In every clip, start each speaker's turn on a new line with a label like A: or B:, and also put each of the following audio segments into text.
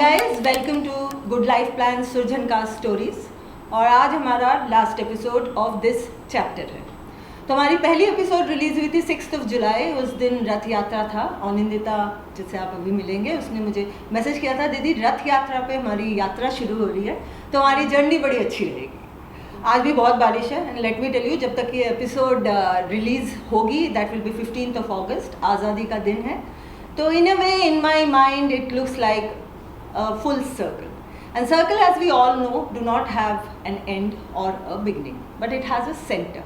A: Guys, welcome to good life plan Surjan का stories. और आज हमारा last episode of this chapter है। तो हमारी पहली एपिसोड रिलीज हुई थी 6 जुलाई। उस दिन रथ यात्रा था। अनिंदिता, जिससे आप अभी मिलेंगे, उसने मुझे मैसेज किया था, दीदी रथ यात्रा पे हमारी यात्रा शुरू हो रही है, तो हमारी जर्नी बड़ी अच्छी रहेगी। आज भी बहुत बारिश है and let me tell you, जब तक ये एपिसोड रिलीज होगी, दैट विल बी 15 अगस्त, आज़ादी का दिन है। तो in a way, in my mind, it looks like a full circle, and circle, as we all know, do not have an end or a beginning, but it has a center.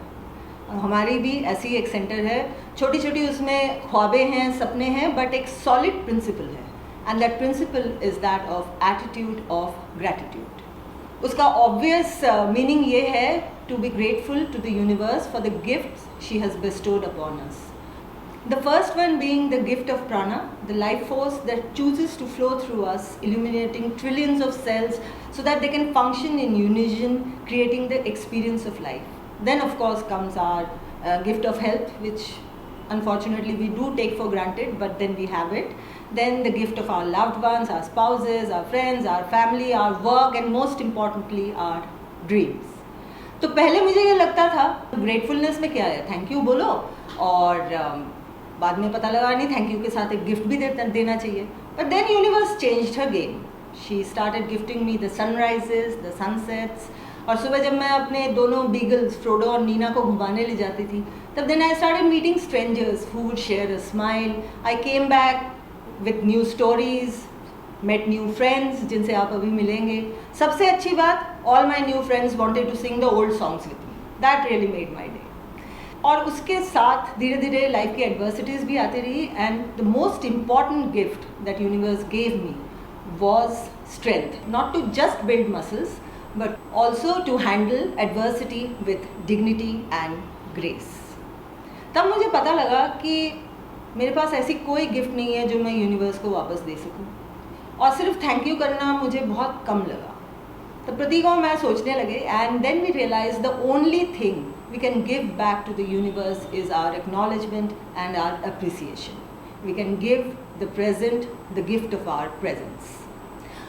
A: हमारी भी ऐसी एक centre है, छोटी छोटी उसमें ख्वाबें हैं, सपने हैं, बट एक सॉलिड प्रिंसिपल है, and that principle is that of attitude of gratitude. उसका ऑब्वियस मीनिंग ये है to be grateful to the universe for the gifts she has bestowed upon us. The first one being the gift of prana, the life force that chooses to flow through us, illuminating trillions of cells so that they can function in unison, creating the experience of life. Then of course comes our gift of health, which unfortunately we do take for granted, but then we have it. Then the gift of our loved ones, our spouses, our friends, our family, our work, and most importantly our dreams. तो पहले मुझे ये लगता था gratefulness में क्या है, thank you बोलो, और बाद में पता लगा नहीं, थैंक यू के साथ एक गिफ्ट भी देना चाहिए। But then universe changed her game. She started gifting me the sunrises, the sunsets. और सुबह जब मैं अपने दोनों बीगल्स फ्रोडो और नीना को घुमाने ले जाती थी, तब then I started meeting strangers who would share a smile. I came back with new stories, met new friends जिनसे आप अभी मिलेंगे। सबसे अच्छी बात, all my new friends wanted to sing the old songs with me. That really made my day. और उसके साथ धीरे धीरे लाइफ की एडवर्सिटीज़ भी आती रही, and the most important gift that universe gave me was strength, not to just build muscles but also to handle adversity with dignity and grace. तब मुझे पता लगा कि मेरे पास ऐसी कोई गिफ्ट नहीं है जो मैं यूनिवर्स को वापस दे सकूं, और सिर्फ थैंक यू करना मुझे बहुत कम लगा। तो प्रतीक और मैं सोचने लगे, and then we realize the only thing we can give back to the universe is our acknowledgement and our appreciation. We can give the present the gift of our presence.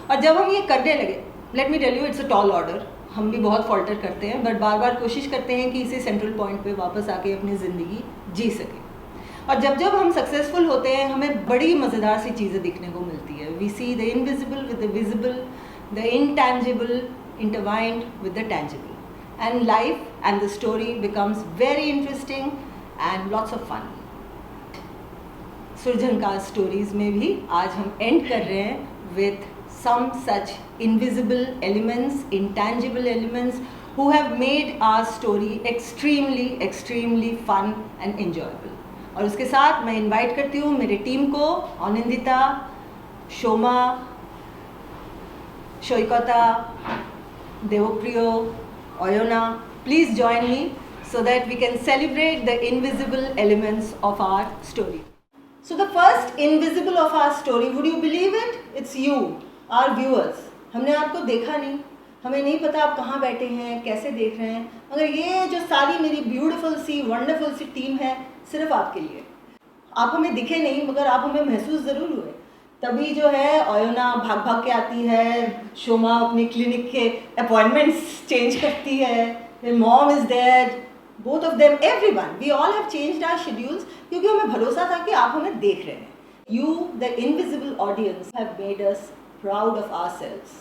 A: और जब हम ये करने लगे, let me tell you, it's a tall order. हम भी बहुत falter करते हैं, बट बार बार कोशिश करते हैं कि इसी सेंट्रल पॉइंट पे वापस आके अपनी ज़िंदगी जी सकें। और जब जब हम सक्सेसफुल होते हैं, हमें बड़ी मज़ेदार सी चीज़ें दिखने को मिलती है। We see the invisible with the visible, the intangible intertwined with the tangible, and life and the story becomes very interesting and lots of fun. Surjan का स्टोरीज में भी आज हम एंड कर रहे हैं with some such invisible elements, intangible elements who have made our story extremely fun and enjoyable. और उसके साथ मैं इनवाइट करती हूँ मेरे टीम को, अनिंदिता, शोमा, शोइकता, देवप्रियो, Oyona, please join me so that we can celebrate the invisible elements of our story. So the first invisible of our story, would you believe it? It's you, our viewers. हमने आपको देखा नहीं, हमें नहीं पता आप कहाँ बैठे हैं, कैसे देख रहे हैं, मगर ये जो सारी मेरी ब्यूटीफुल सी वंडरफुल सी टीम है, सिर्फ आपके लिए। आप हमें दिखे नहीं, मगर आप हमें महसूस ज़रूर हुए। तभी जो है ओयोना भाग भाग के आती है, शोमा अपनी क्लिनिक के अपॉइंटमेंट्स चेंज करती है, फिर mom is there, both of them, everyone, we all have changed our schedules, क्योंकि हमें भरोसा था कि आप हमें देख रहे हैं। You, the invisible audience, have made us proud of ourselves,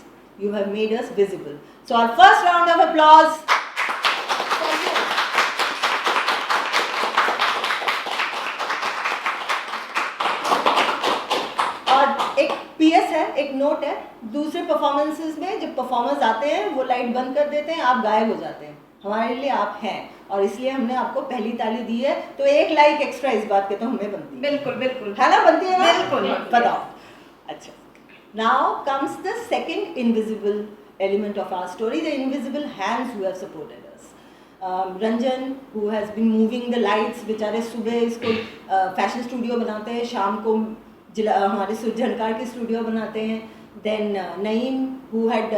A: you have made us visible. So our first round of applause. एक पीएस है, एक नोट है, दूसरे परफॉर्मेंसेस में जब परफॉर्मर्स आते हैं वो लाइट बंद कर देते हैं, आप गायब हो जाते हैं। हमारे लिए आप हैं, और इसलिए हमने आपको पहली ताली दी है, तो एक लाइक एक्स्ट्रा इस बात के तो हमें बनती है। बिल्कुल बिल्कुल, है ना, बनती है ना? बिल्कुल, बताओ। अच्छा, now comes the second invisible element of our story, the invisible hands who have supported us. Ranjan, who has been moving the lights, बेचारे सुबह इसको फैशन स्टूडियो बनाते हैं, शाम को हमारे सुरझनकार की स्टूडियो बनाते हैं। Then Naeem, who had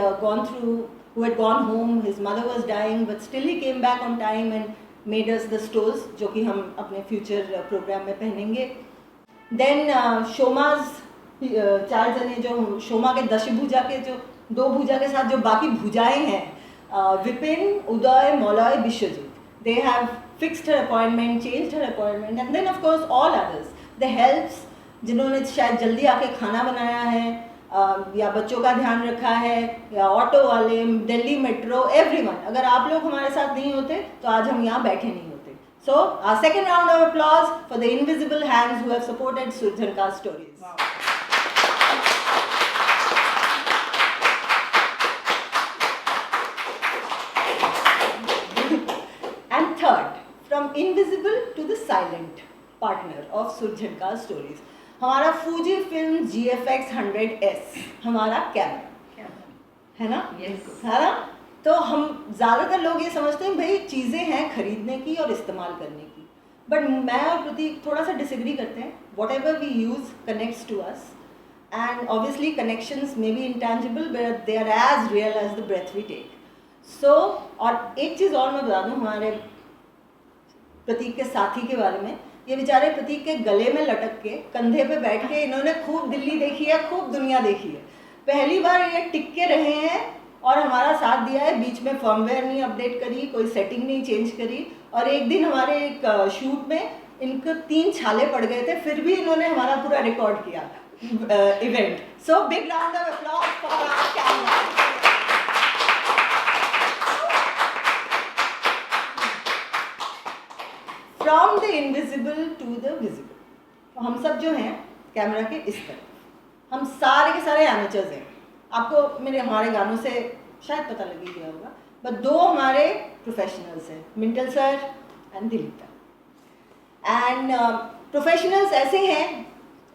A: gone home, his mother was dying, but still he came back on time and made us the stores, जो कि हम अपने फ्यूचर प्रोग्राम में पहनेंगे। Then Shoma's चार जने जो शोमा के दशभुजा के जो 2 भुजा के साथ जो बाकी भुजाएं हैं, विपिन, उदय, मौलय, Vishwajeet, they have fixed her appointment, changed her appointment, and then of course all others, the helps जिन्होंने शायद जल्दी आके खाना बनाया है, या बच्चों का ध्यान रखा है, या ऑटो वाले, दिल्ली मेट्रो, एवरीवन. अगर आप लोग हमारे साथ नहीं होते तो आज हम यहाँ बैठे नहीं होते. So our second round of applause for the invisible hands who have supported Surjanka's stories. Wow. And third, from invisible to the silent partner of Surjanka's stories, हमारा फूजी फिल्म GFX 100S, हमारा camera है ना? Yes. है ना? तो हम ज़्यादातर लोग ये समझते हैं भाई चीज़ें हैं खरीदने की और इस्तेमाल करने की, बट मैं और प्रतीक थोड़ा सा डिसएग्री करते हैं. Whatever we use connects to us, and obviously connections may be intangible but they are as real as the breath we take. So और एक चीज़ और मैं बता दूँ हमारे प्रतीक के साथी के बारे में. ये बेचारे प्रतीक के गले में लटक के, कंधे पे बैठ के इन्होंने खूब दिल्ली देखी है, खूब दुनिया देखी है. पहली बार ये टिक के रहे हैं और हमारा साथ दिया है. बीच में फर्मवेयर नहीं अपडेट करी, कोई सेटिंग नहीं चेंज करी, और एक दिन हमारे एक शूट में इनको 3 छाले पड़ गए थे, फिर भी इन्होंने हमारा पूरा रिकॉर्ड किया event. So big round of applause for our camera. From the invisible to the visible. हम सब जो हैं कैमरा के इस तरफ, हम सारे के सारे एमेचर्स हैं. आपको मेरे हमारे गानों से शायद पता लग ही गया होगा, बट 2 हमारे प्रोफेशनल्स हैं, मिंटल सर एंड दिलीप दा. एंड प्रोफेशनल्स ऐसे हैं,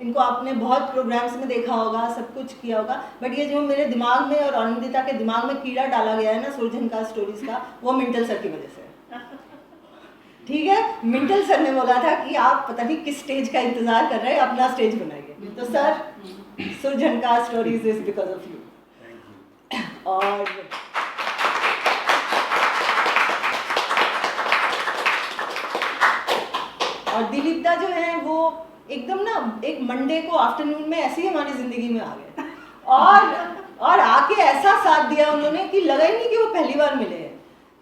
A: इनको आपने बहुत प्रोग्राम्स में देखा होगा, सब कुछ किया होगा, बट ये जो मेरे दिमाग में और आनंदिता के दिमाग में कीड़ा डाला गया है ना सुरजनका स्टोरीज का, वो मिंटल सर की वजह से है. ठीक है, मिंटल सर ने बोला था कि आप पता नहीं किस स्टेज का इंतजार कर रहे हैं, अपना स्टेज बनाइए. तो sir, Surjanka stories is because of you. और दिलीप दा जो है वो एकदम ना एक मंडे को आफ्टरनून में ऐसे ही हमारी जिंदगी में आ गए, और आके ऐसा साथ दिया उन्होंने कि लगा ही नहीं कि वो पहली बार मिले हैं.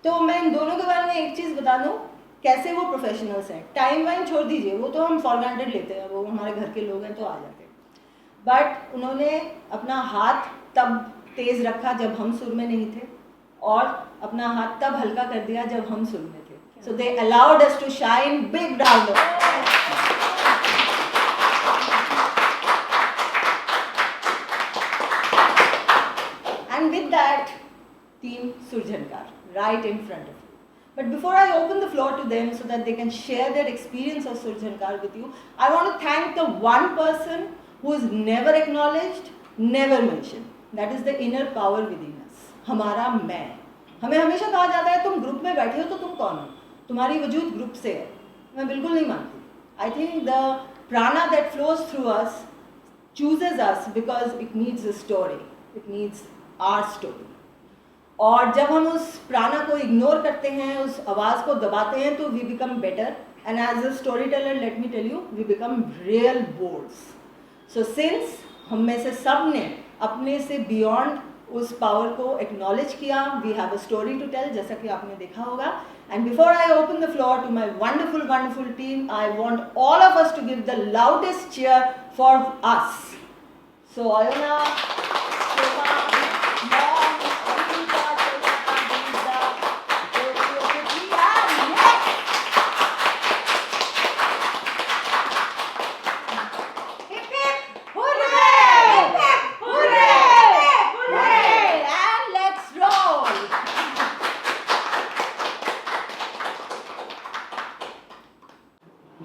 A: तो मैं इन दोनों के बारे में एक चीज़ बता दूं, कैसे वो प्रोफेशनल्स हैं. टाइम वाइम छोड़ दीजिए, वो तो हम फॉर ग्रांटेड लेते हैं, वो हमारे घर के लोग हैं तो आ जाते हैं, बट उन्होंने अपना हाथ तब तेज़ रखा जब हम सुर में नहीं थे, और अपना हाथ तब हल्का कर दिया जब हम सुर में थे. So they allowed us to shine. Big round. And with that team Surjankar right in front of you. But before I open the floor to them so that they can share their experience of Surjankar with you, I want to thank the one person who is never acknowledged, never mentioned. That is the inner power within us. हमारा मैं. हमें हमेशा कहा जाता है तुम group में बैठे हो तो तुम कौन हो, तुम्हारी वजूद ग्रुप से है. मैं बिल्कुल नहीं मानती. I think the prana that flows through us chooses us because it needs a story. It needs our story. और जब हम उस प्राणा को इग्नोर करते हैं, उस आवाज़ को दबाते हैं, तो we become better. And as a story teller let me tell you, we become real bards. So since हम में से सब ने अपने से बियॉन्ड उस पावर को एक्नॉलेज किया, we have a story to tell, जैसा कि आपने देखा होगा. And before I open the floor to my wonderful team, I want all of us to give the loudest cheer for us. So Ayona,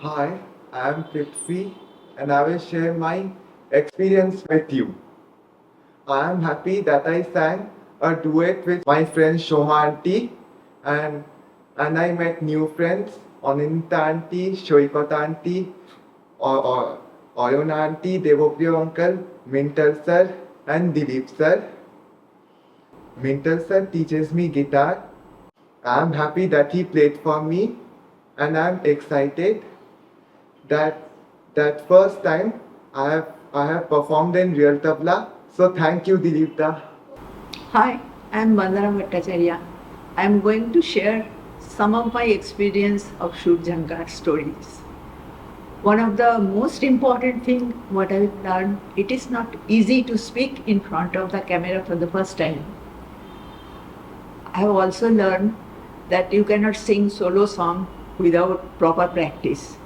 B: Hi, I am Prithvi and I will share my experience with you. I am happy that I sang a duet with my friend Shoma auntie and I met new friends, Ananta auntie, Shoikota auntie, Oyona auntie, Devopriya uncle, Mintal sir and Dilip sir. Mintal sir teaches me guitar. I am happy that he played for me and I am excited that first time I I have performed in Real Tabla. So thank you, Dilipta.
C: Hi, I am Vandana Bhattacharya. I am going to share some of my experience of Shur Jhankar stories. One of the most important thing what I have learned, it is not easy to speak in front of the camera for the first time. I have also learned that you cannot sing solo song without proper practice.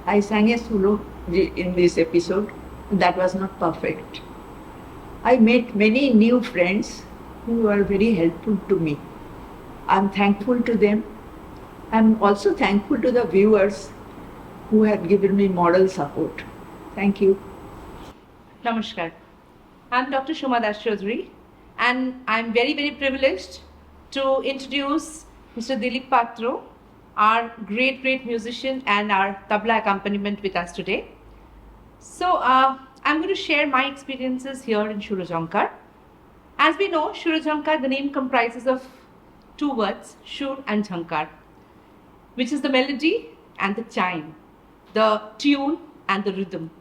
C: I sang a solo in this episode, that was not perfect. I met many new friends who were very helpful to me. I'm thankful to them. I'm also thankful to the viewers who have given me moral support. Thank you.
D: Namaskar. I'm Dr. Shoma Das Chaudhary, and I'm very, very privileged to introduce Mr. Dilip Patro, our great, great musician and our tabla accompaniment with us today. So, I'm going to share my experiences here in Shur Jhankar. As we know, Shur Jhankar, the name comprises of two words, Shur and Jhankar, which is the melody and the chime, the tune and the rhythm.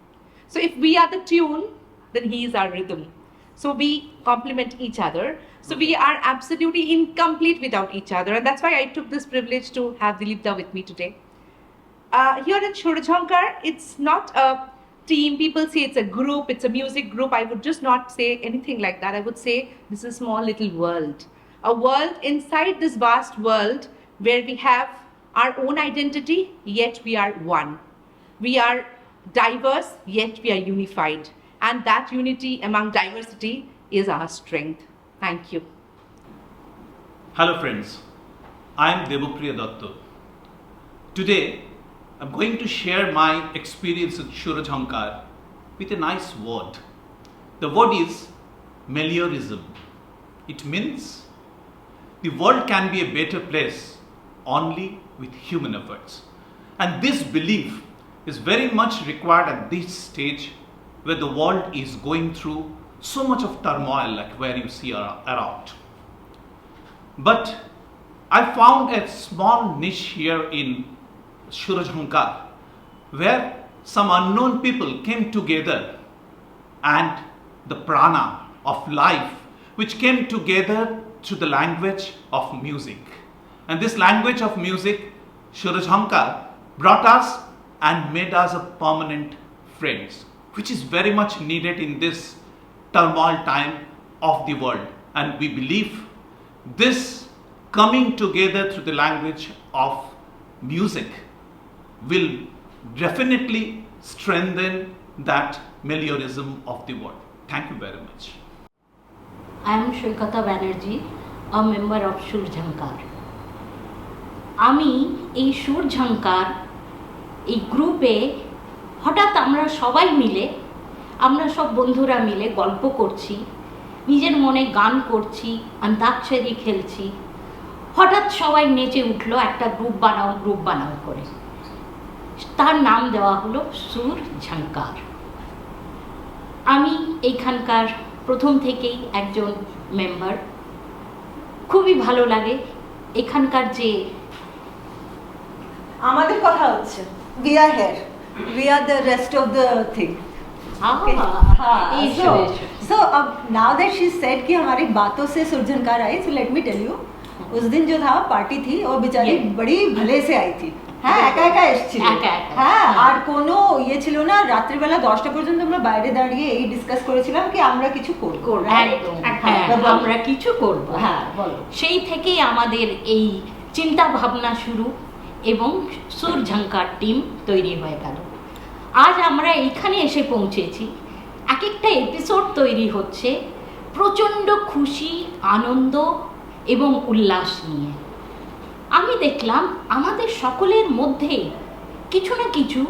D: So if we are the tune, then he is our rhythm. So we complement each other. So we are absolutely incomplete without each other. And that's why I took this privilege to have Dilipta with me today. Here in Shur Jhankar, it's not a team. People say it's a group, it's a music group. I would just not say anything like that. I would say this is a small little world. A world inside this vast world where we have our own identity, yet we are one. We are diverse, yet we are unified. And that unity among diversity is our strength. Thank you.
E: Hello friends, I am Debapriya Datta. Today, I'm going to share my experience with Shur Jhankar with a nice word. The word is meliorism. It means the world can be a better place only with human efforts. And this belief is very much required at this stage where the world is going through so much of turmoil like where you see around. But I found a small niche here in Shur Jhankar where some unknown people came together and the prana of life which came together through the language of music. And this language of music, Shur Jhankar, brought us and made us a permanent friends, which is very much needed in this turmoil time of the world. And we believe this coming together through the language of music will definitely strengthen that meliorism of the world. Thank you very much.
F: I am Shoikata Banerjee, a member of Shur Jhankar. আমি এই সুর ঝাঙ্কার এই গ্রুপে হঠাৎ আমরা সবাই মিলে আমরা সব বন্ধুরা মিলে গল্প করছি, নিজের মনে গান করছি, অন্তাক্ষরী খেলছি। হঠাৎ সবাই নেচে উঠলো, একটা গ্রুপ বানাও করে। তার নাম দেওয়া হলো সুর ঝাঙ্কার। আমি এইখানকার প্রথম থেকেই একজন মেম্বার। খুবই ভালো লাগে এখানকার যে
A: আমাদের কথা হচ্ছে we are here, we are the rest of the thing. Okay. So now that she said कि हमारी बातों से सुर झनकार आई, so let me tell you, उस दिन जो था पार्टी थी और बेचारी बड़ी भले से आई थी। হ্যাঁ একা একা এসেছিল। হ্যাঁ আর কোনো ইয়ে ছিল না। রাত্রিবেলা 10টা পর্যন্ত আমরা বাইরে দাঁড়িয়ে এই ডিসকাস করেছিলাম কি আমরা কিছু করব।
F: আমরা কিছু করব।
A: হ্যাঁ বলো।
F: সেই থেকেই আমাদের এই চিন্তা ভাবনা শুরু এবং সুর ঝাঙ্কার টিম তৈরি হয়ে গেল। আজ আমরা এইখানে এসে পৌঁছেছি। এক একটা এপিসোড তৈরি হচ্ছে প্রচণ্ড খুশি, আনন্দ এবং উল্লাস নিয়ে। আমি দেখলাম আমাদের সকলের মধ্যে কিছু না কিছু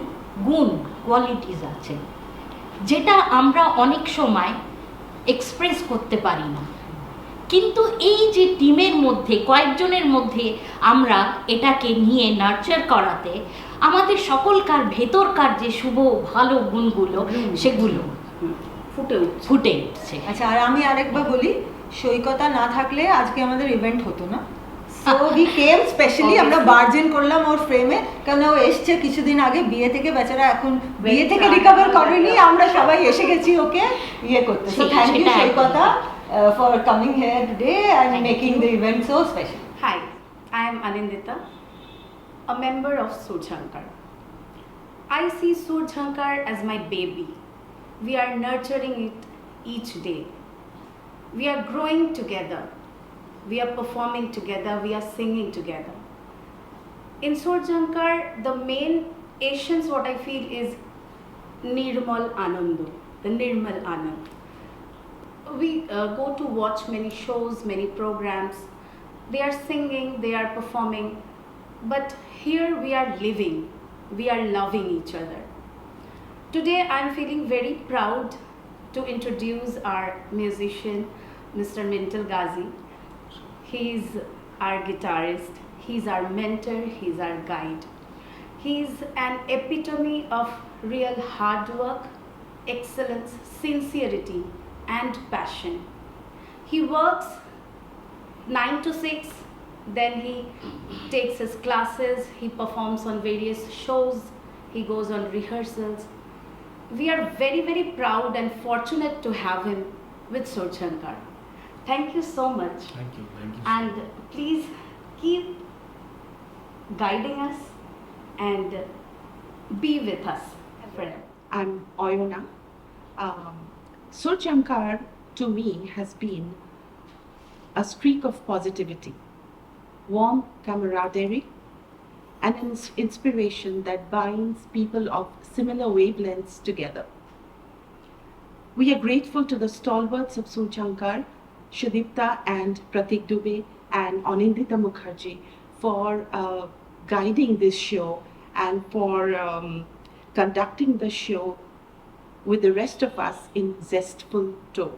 F: গুণ, কোয়ালিটিস আছে যেটা আমরা অনেক সময় এক্সপ্রেস করতে পারি না, কিন্তু এই যে টিমের মধ্যে কয়েকজনের মধ্যে আমরা এটাকে নিয়ে নার্চার করাতে আমাদের সকলকার ভেতরকার যে শুভ ভালো গুণগুলো সেগুলো ফুটে উঠছে।
A: আচ্ছা আর আমি আরেকবার বলি, সৈকতা না থাকলে আজকে আমাদের ইভেন্ট হতো না। সো উই কেম স্পেশালি আমরা বার্জেন করলাম ওর ফ্রেমে, কারণ ও এসছে কিছুদিন আগে বিয়ে থেকে, বেচারা এখন বিয়ে থেকে রিকভার করেনি, আমরা সবাই এসে গেছি ওকে ইয়ে করতে। So thank you Saikata for coming here today and making the event so special.
G: Hi, I am Anindita, a member of Surjhankar. I see Surjhankar as my baby. We are nurturing it each day. We are growing together. We are performing together. We are singing together. In Surjhankar, the main essence what I feel is Nirmal Anando, the Nirmal Anand. We go to watch many shows, many programs. They are singing, they are performing, but here we are living, we are loving each other. Today I am feeling very proud to introduce our musician, Mr. Mintal Ghazi. He is our guitarist, he is our mentor, he is our guide. He is an epitome of real hard work, excellence, sincerity and passion. He works 9 to 6, then he takes his classes, he performs on various shows, he goes on rehearsals. We are very, very proud and fortunate to have him with Surjhankar. Thank you so much.
E: Thank you.
G: And please keep guiding us and be with us forever.
H: I'm Oyona. Surjhankar to me has been a streak of positivity, warm camaraderie, and an inspiration that binds people of similar wavelengths together. We are grateful to the stalwarts of Surjhankar, Shudipta and Pratik Dubey and Anindita Mukherjee for guiding this show and for conducting the show with the rest of us in zestful tow.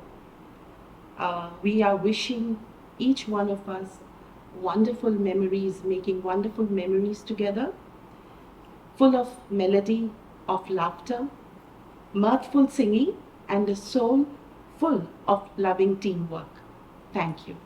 H: We are wishing each one of us wonderful memories, making wonderful memories together, full of melody, of laughter, mirthful singing, and a soul full of loving teamwork. Thank you.